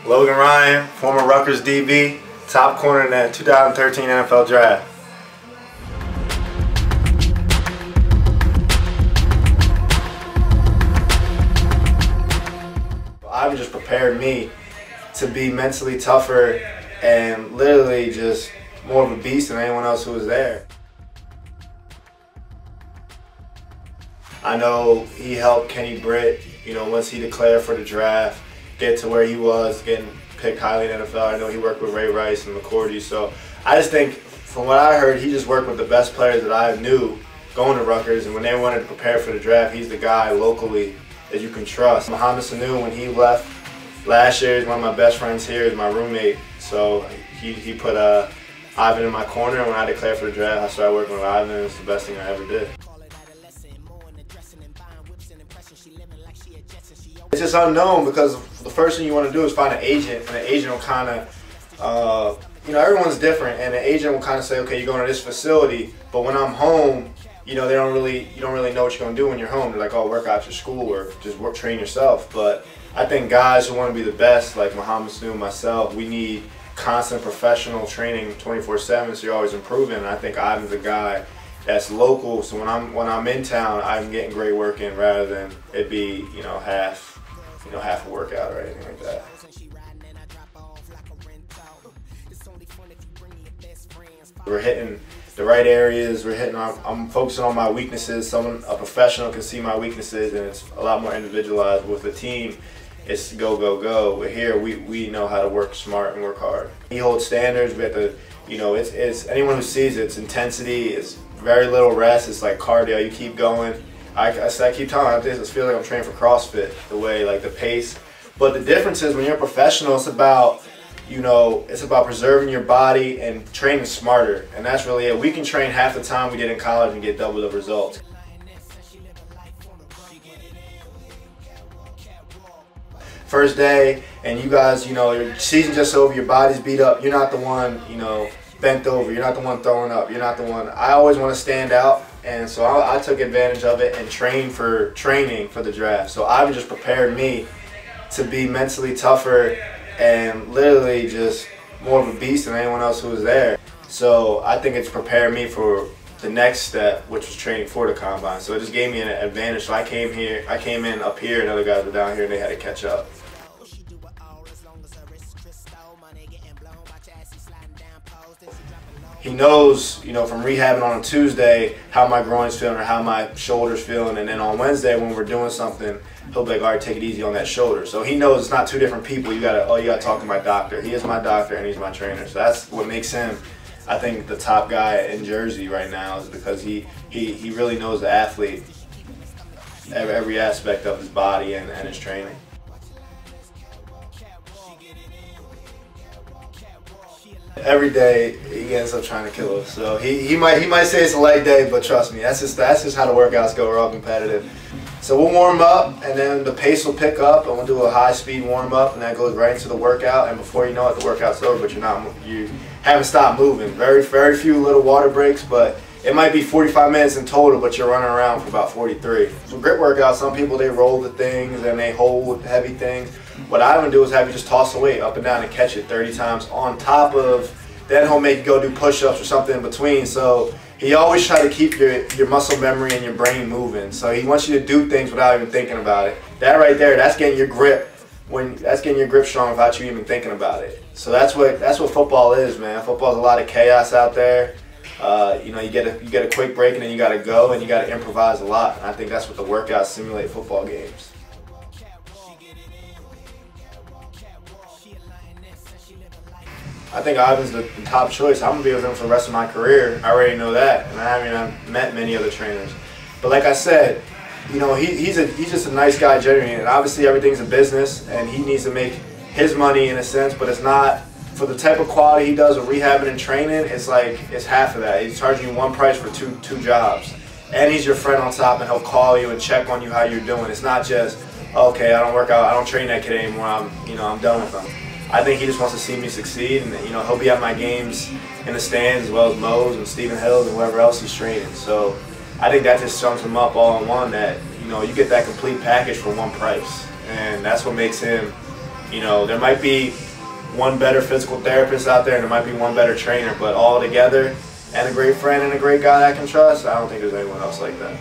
Logan Ryan, former Rutgers DB, top corner in the 2013 NFL Draft. Ivan just prepared me to be mentally tougher and literally just more of a beast than anyone else who was there. I know he helped Kenny Britt, once he declared for the draft, get to where he was, getting picked highly in the NFL. I know he worked with Ray Rice and McCourty. So I just think, from what I heard, he just worked with the best players that I knew going to Rutgers. And when they wanted to prepare for the draft, he's the guy locally that you can trust. Mohamed Sanu, when he left last year, is one of my best friends here, is my roommate. So he put Ivan in my corner, and when I declared for the draft, I started working with Ivan, and it's the best thing I ever did. It's just unknown because the first thing you want to do is find an agent, and the agent will kind of, everyone's different, and the agent will kind of say, okay, you're going to this facility, but when I'm home, you don't really know what you're going to do when you're home. They're like, oh, work out your schoolwork, just train yourself. But I think guys who want to be the best, like Mohamed Sanu and myself, we need constant professional training 24/7, so you're always improving. And I think Ivan's a guy that's local, so when I'm in town, I'm getting great work in rather than it be half a workout or anything like that. We're hitting the right areas. I'm focusing on my weaknesses. A professional can see my weaknesses, and it's a lot more individualized. With the team, it's go, go, go. But here, we know how to work smart and work hard. He holds standards. We have to, it's anyone who sees it, it's intensity. It's very little rest. It's like cardio. You keep going. I keep telling you, I just feel like I'm training for CrossFit, the way, like the pace. But the difference is when you're a professional, it's about, preserving your body and training smarter. And that's really it. We can train half the time we did in college and get double the results. First day, and you guys, your season's just over, your body's beat up. You're not the one, bent over. You're not the one throwing up. You're not the one. I always want to stand out. And so I took advantage of it and training for the draft. So Ivan just prepared me to be mentally tougher and literally just more of a beast than anyone else who was there. So I think it's prepared me for the next step, which was training for the combine. So it just gave me an advantage. So I came in up here, and other guys were down here, and they had to catch up. He knows, from rehabbing on a Tuesday, how my groin's feeling or how my shoulder's feeling. And then on Wednesday, when we're doing something, he'll be like, all right, take it easy on that shoulder. So he knows it's not two different people. You gotta talk to my doctor. He is my doctor, and he's my trainer. So that's what makes him, I think, the top guy in Jersey right now, is because he really knows the athlete, every aspect of his body and his training. Every day he ends up trying to kill us. So he might say it's a light day, but trust me, that's just how the workouts go. We're all competitive. So we'll warm up, and then the pace will pick up, and we'll do a high-speed warm-up, and that goes right into the workout. And before you know it, the workout's over, but you haven't stopped moving. Very few little water breaks, but it might be 45 minutes in total, but you're running around for about 43. So grip workouts, some people, they roll the things and they hold heavy things. What I would do is have you just toss the weight up and down and catch it 30 times on top of, then he'll make you go do push-ups or something in between. So he always try to keep your muscle memory and your brain moving. So he wants you to do things without even thinking about it. That right there, that's getting your grip. That's getting your grip strong without you even thinking about it. So that's what football is, man. Football's a lot of chaos out there. You get a quick break, and then you got to go, and you got to improvise a lot. And I think that's what the workouts simulate football games. I think Ivan's the top choice. I'm going to be with him for the rest of my career. I already know that, and I haven't met many other trainers. But like I said, he's just a nice guy generally, and obviously everything's a business, and he needs to make his money in a sense, but it's not, for the type of quality he does with rehabbing and training, it's half of that. He's charging you one price for two jobs. And he's your friend on top, and he'll call you and check on you how you're doing. It's not just, okay, I don't work out, I don't train that kid anymore, I'm done with him. I think he just wants to see me succeed, and he'll be at my games in the stands as well as Mo's and Stephen Hill's and whoever else he's training. So I think that just sums him up all in one, that you get that complete package for one price, and that's what makes him You know, there might be one better physical therapist out there, and there might be one better trainer, but all together, and a great friend and a great guy I can trust, I don't think there's anyone else like that.